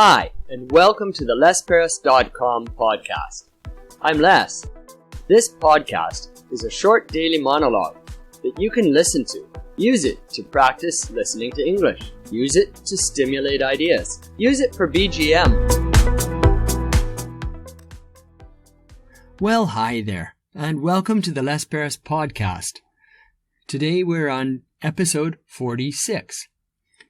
Hi, and welcome to the LesParis.com podcast. I'm Les. This podcast is a short daily monologue that you can listen to. Use it to practice listening to English. Use it to stimulate ideas. Use it for BGM. Well, hi there, and welcome to the Les Paris podcast. Today we're on episode 46.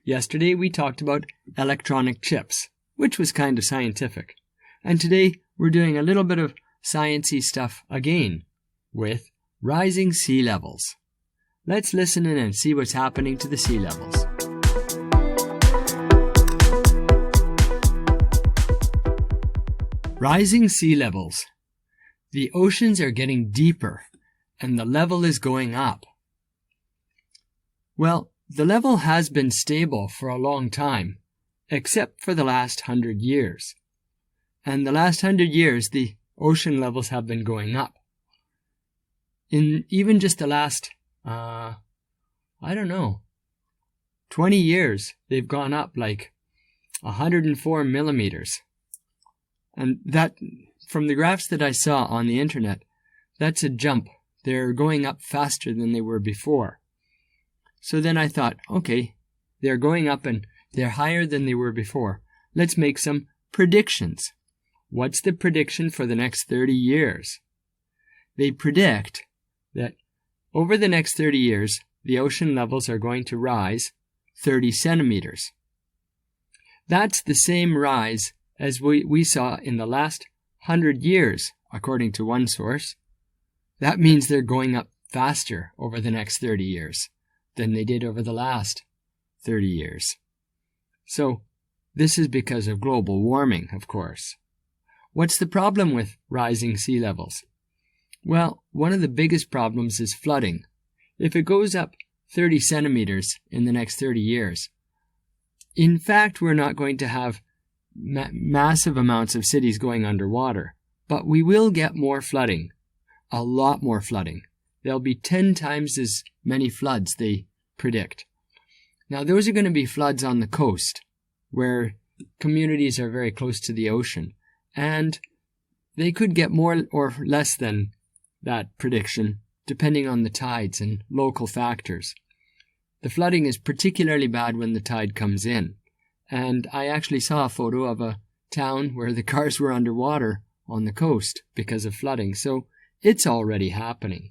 Yesterday we talked about electronic chips, which was kind of scientific. And today we're doing a little bit of sciencey stuff again with rising sea levels. Let's listen in and see what's happening to the sea levels. Rising sea levels. The oceans are getting deeper and the level is going up. Well, the level has been stable for a long time, except for the last 100 years. And the last 100 years, the ocean levels have been going up. In even just the last, 20 years, they've gone up like 104 millimeters. And that, from the graphs that I saw on the internet, that's a jump. They're going up faster than they were before. So then I thought, okay, they're going up and they're higher than they were before. Let's make some predictions. What's the prediction for the next 30 years? They predict that over the next 30 years, the ocean levels are going to rise 30 centimeters. That's the same rise as we saw in the last 100 years, according to one source. That means they're going up faster over the next 30 years than they did over the last 30 years. So, this is because of global warming, of course. What's the problem with rising sea levels? Well, one of the biggest problems is flooding. If it goes up 30 centimeters in the next 30 years, in fact, we're not going to have massive amounts of cities going underwater, but we will get more flooding, a lot more flooding. There'll be 10 times as many floods, they predict. Now, those are going to be floods on the coast, where communities are very close to the ocean, and they could get more or less than that prediction, depending on the tides and local factors. The flooding is particularly bad when the tide comes in, and I actually saw a photo of a town where the cars were underwater on the coast because of flooding, so it's already happening.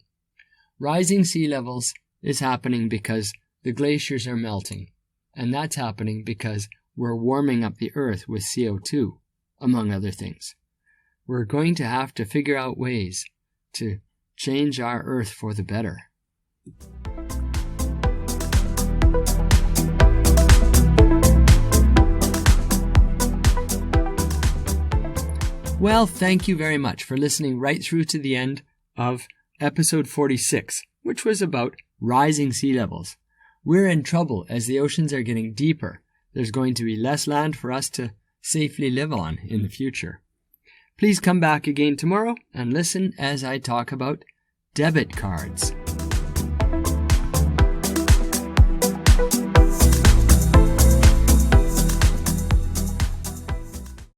Rising sea levels is happening because the glaciers are melting, and that's happening because we're warming up the earth with CO2, among other things. We're going to have to figure out ways to change our earth for the better. Well, thank you very much for listening right through to the end of episode 46, which was about rising sea levels. We're in trouble as the oceans are getting deeper. There's going to be less land for us to safely live on in the future. Please come back again tomorrow and listen as I talk about debit cards.